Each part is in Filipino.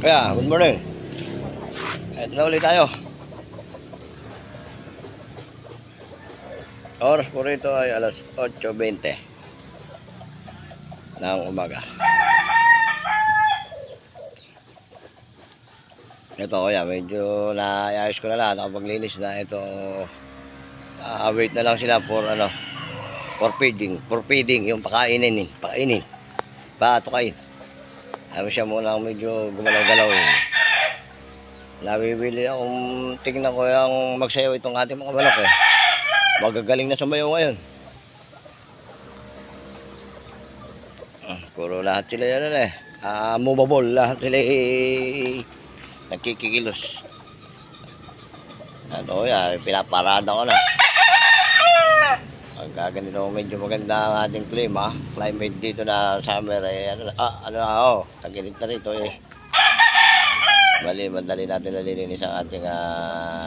Kaya, good morning. Ito na ulit tayo. Oras po rito ay alas 8:20 ng umaga. Ito kuya, medyo naayos ko na lang, nakapaglinis na ito. Wait na lang sila for for feeding, yung pakainin. Patukain. Ano siya muna medyo gumalaw-galaw. Nabibili akong tingnan ko yung magsayaw itong ating mga manok eh. Magagaling na sumayaw ngayon. Puro lahat sila yan eh. Movable, lahat sila nagkikikilos. Pinaparada ko na. Pagka ganito medyo maganda ang ating climate dito na summer eh. Tagilid na rito eh. Madali natin nalilinis ang ating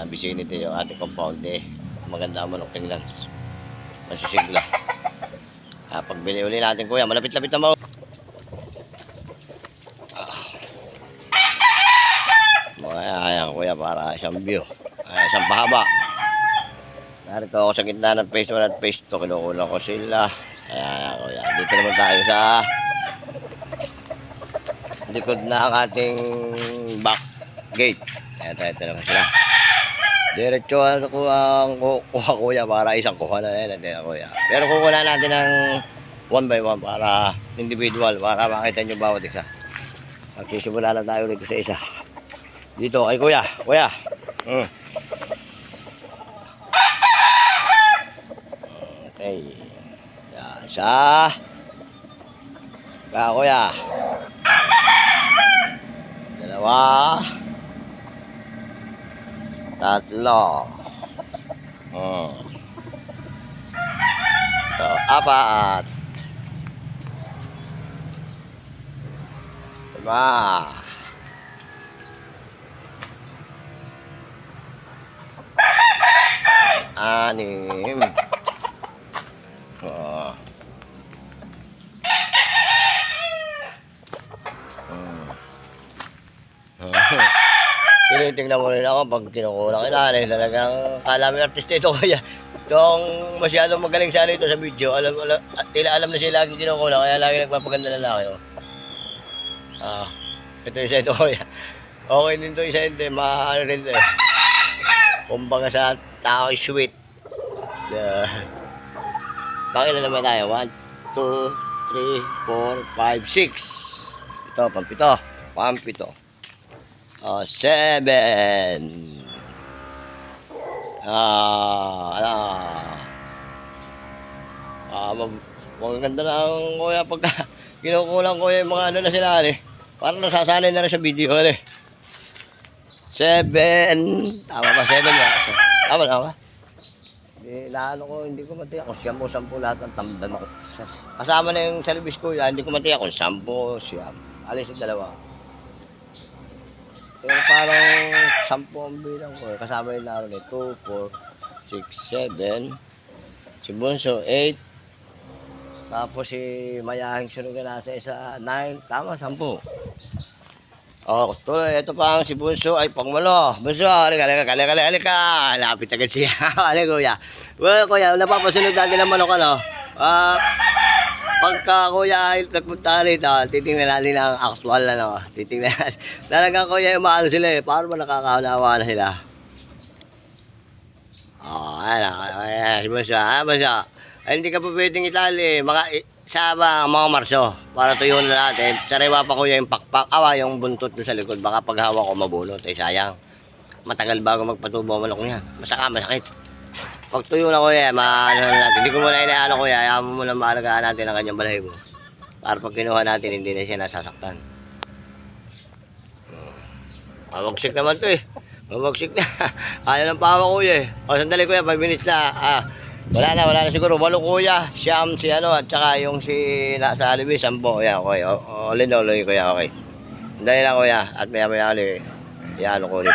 vicinity, yung ating compound eh. Maganda ang manok tingnan. Masisigla. Pagbili uli natin kuya, malapit-lapit na mo. Ayan kuya, para isang view. Isang pahaba. Narito ako sa gitna ng phase 1 at phase 2. Kinukulang ko sila. Ayan kuya. Dito naman tayo sa likod na ang ating back gate. Ito naman sila. Diretso ko ang kuha kuya para isang kuha na natin kuya. Pero kukuha natin ng 1 by 1 para individual, para makita nyo bawat isa. Magsisimula na tayo dito sa isa. Dito kay kuya. Okay. Yan siya. Kuya. Dalawa. Tatlo. Ito, 4. 5. 6. Tinitingnan mo rin ako pag kinukulang ilalim. Talagang kala mo yung artista ito kaya. Itong masyadong magaling sana ito sa video. Alam na siya lagi kinukulang kaya lagi nagpapaganda na lalaki. Ito isa ito kuya. Okay din ito isa ito. Maano rin ito eh. Kumbaga sa tao sweet. Bakit na naman tayo? 1, 2, 3, 4, 5, 6. Ito, pampito. 7. Maganda na ang kuya pagka kinukulang ko yung mga na sila parang nasasanay na rin sa video 7. Tama ba 7 ya? Tama. Hindi ko matiyak kung 10 o 10 lahat ng tamdan ako. Kasama na yung service ko yan, hindi ko matiyak kung 10 o 10. Alis yung dalawa. Pero parang 10 ang bilang ko. Kasama yung laro ni 2, 4, 6, 7. Si Bunso 8. Tapos si Mayahing sunod na nasa isa 9. Tama, 10. Ito pa ang si Bunso ay pangmalo. Bunso, halika. Lapit agad siya. Halika kuya. Well, kuya, napapasunod natin ang manok pagka kuya ay nagpunta rito, titingnan natin ang actual titingnan natin. Talagang kuya yung maano sila eh. Paano ba nakakaunawa na sila? Ayan. Si Bunso. Bunso. Ay, hindi ka pa pwedeng itali. Sa mga Marso, para tuyo na natin. Sariwa pa kuya yung pakpak. Yung buntot sa likod. Baka paghawa ko mabulot. Sayang. Matagal bago magpatubo manok niya. Masakit. Pag tuyo na kuya, maano na natin. Hindi ko muna inaano kuya. Ayaw mo muna maalagaan natin ang kanyang balahibo. Para pag kinuha natin, hindi na siya nasasaktan. Mawagsik naman to eh. Mawagsik na. Ayaw ng pawa kuya eh. Sandali kuya, 5 minutes na. Wala na siguro. 8 kuya. Siyam si at saka yung si nasa alibi, 10. Yan kuya. Ulit kuya. Okay. Sandali lang kuya. At maya ulit. Yan ko ulit.